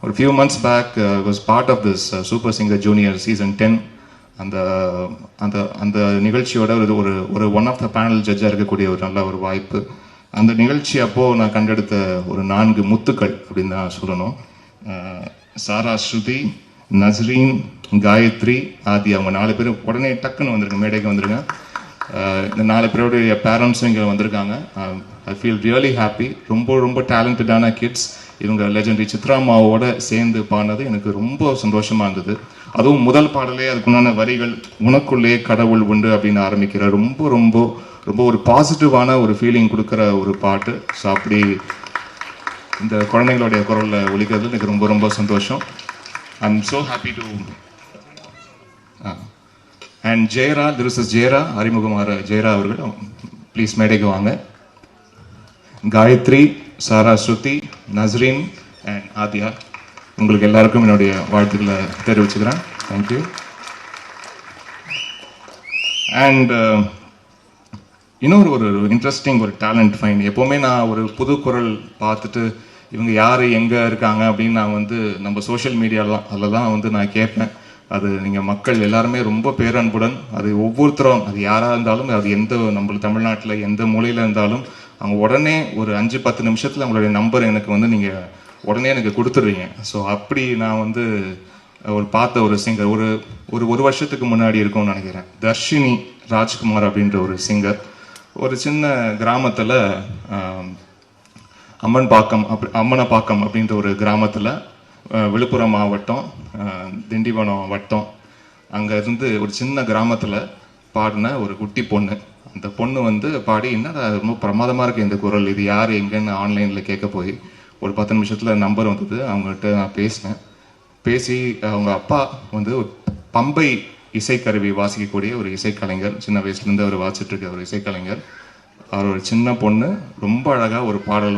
ஒரு few months back was part of this super singer junior season 10. அந்த அந்த அந்த நிகழ்ச்சியோட ஒரு ஒரு ஒன் ஆஃப் த பேனல் ஜட்ஜாக இருக்கக்கூடிய ஒரு நல்ல ஒரு வாய்ப்பு. அந்த நிகழ்ச்சி அப்போது நான் கண்டெடுத்த ஒரு 4 முத்துக்கள் அப்படின்னு தான் சொல்லணும். சாரா, ஸ்ருதி, நஸ்ரீன், காயத்ரி, ஆதி, அவங்க 4 பேரும் உடனே டக்குன்னு வந்துருங்க, மேடைக்கு வந்துருங்க. இந்த 4 பேருடைய பேரண்ட்ஸும் இங்கே வந்திருக்காங்க. I feel really happy. ரொம்ப ரொம்ப டேலண்டடான கிட்ஸ். இவங்க லெஜெண்டரி சித்ராமாவோட சேர்ந்து பாடினது எனக்கு ரொம்ப சந்தோஷமாக இருந்தது. அதுவும் முதல் பாடலே அதுக்குண்டான வரிகள், உனக்குள்ளே கடவுள் உண்டு அப்படின்னு ஆரம்பிக்கிற ரொம்ப ரொம்ப ரொம்ப ஒரு பாசிட்டிவான ஒரு ஃபீலிங் கொடுக்குற ஒரு பாட்டு. ஸோ அப்படி இந்த குழந்தைங்களுடைய குரலில் ஒலிக்கிறது எனக்கு ரொம்ப ரொம்ப சந்தோஷம். I am so happy to and Jayara, this is Jayara, அறிமுகமாற ஜெயரா அவர்கள் ப்ளீஸ் மேடைக்கு வாங்க. காயத்ரி, சாரா, ஸ்ருதி, நஸ்ரீன் அண்ட் ஆதியா, உங்களுக்கு எல்லாருக்கும் என்னுடைய வாழ்த்துக்களை தெரிவிச்சுக்கிறேன். தேங்க்யூ. அண்ட் இன்னொரு ஒரு இன்ட்ரெஸ்டிங் ஒரு டேலண்ட் ஃபைன். எப்போவுமே நான் ஒரு புது குரல் பார்த்துட்டு இவங்க யார் எங்கே இருக்காங்க அப்படின்னு நான் நம்ம சோஷியல் மீடியாலாம் அதில் தான் நான் கேட்பேன். அது நீங்கள் மக்கள் எல்லாருமே ரொம்ப பேரன்புடன், அது ஒவ்வொருத்தரும், அது யாராக இருந்தாலும், அது நம்ம தமிழ்நாட்டில் எந்த மூலையில் இருந்தாலும் அவங்க உடனே ஒரு 5-10 நிமிஷத்தில் அவங்களுடைய நம்பர் எனக்கு நீங்கள் உடனே எனக்கு கொடுத்துட்றீங்க. ஸோ அப்படி நான் ஒரு பார்த்த ஒரு சிங்கர் ஒரு வருஷத்துக்கு முன்னாடி இருக்கும்னு நினைக்கிறேன். தர்ஷினி ராஜ்குமார் அப்படின்ற ஒரு சிங்கர் ஒரு சின்ன கிராமத்தில் அம்மனப்பாக்கம் அப்படின்ற ஒரு கிராமத்தில், விழுப்புரம் மாவட்டம், திண்டிவனம் வட்டம், அங்கே இருந்து ஒரு சின்ன கிராமத்தில் பாடின ஒரு குட்டி பொண்ணு. அந்த பொண்ணு பாடி, என்னடா ரொம்ப பிரமாதமாக இருக்குது இந்த குரல், இது யார் எங்கன்னு ஆன்லைனில் கேட்க போய் ஒரு 10 நிமிஷத்தில் நம்பர் வந்தது. அவங்ககிட்ட நான் பேசினேன். பேசி அவங்க அப்பா பம்பை இசைக்கருவி வாசிக்கக்கூடிய ஒரு இசைக்கலைஞர். சின்ன வயசுலேருந்து அவர் வாசிச்சுட்டு இருக்க ஒரு இசைக்கலைஞர். அவர் ஒரு சின்ன பொண்ணு ரொம்ப அழகாக ஒரு பாடல்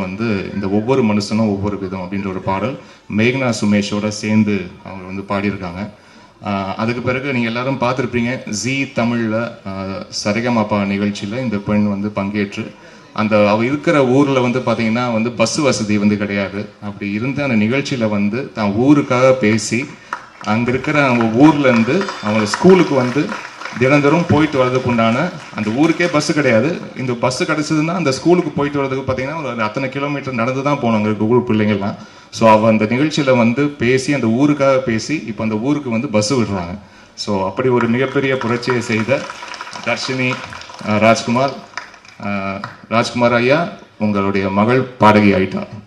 இந்த ஒவ்வொரு மனுஷனும் ஒவ்வொரு விதம் அப்படின்ற ஒரு பாடல் மேக்னா சுமேஷோட சேர்ந்து அவங்க பாடியிருக்காங்க. அதுக்கு பிறகு நீங்கள் எல்லாரும் பார்த்துருப்பீங்க, ஜி தமிழில் சரிகமபா நிகழ்ச்சியில் இந்த பெண் பங்கேற்று அவ இருக்கிற ஊரில் பார்த்தீங்கன்னா பஸ் வசதி கிடையாது. அப்படி இருந்த அந்த நிகழ்ச்சியில் தான் ஊருக்காக பேசி அங்கே இருக்கிற அவங்க ஊர்லேருந்து அவங்க ஸ்கூலுக்கு தினந்தோறும் போயிட்டு வர்றதுக்கு உண்டான, அந்த ஊருக்கே பஸ்ஸு கிடையாது, இந்த பஸ்ஸு கிடச்சிதுன்னா அந்த ஸ்கூலுக்கு போயிட்டு வர்றதுக்கு பார்த்தீங்கன்னா ஒரு அத்தனை கிலோமீட்டர் நடந்து தான் போனோம் அங்கே இருக்க ஊர் பிள்ளைங்கள்லாம். ஸோ அவள் அந்த நிகழ்ச்சியில் பேசி அந்த ஊருக்காக பேசி இப்போ அந்த ஊருக்கு பஸ்ஸு விடுறாங்க. ஸோ அப்படி ஒரு மிகப்பெரிய புரட்சியை செய்த தர்ஷினி ராஜ்குமார் ஐயா, உங்களுடைய மகள் பாடகி ஆயிட்டார்.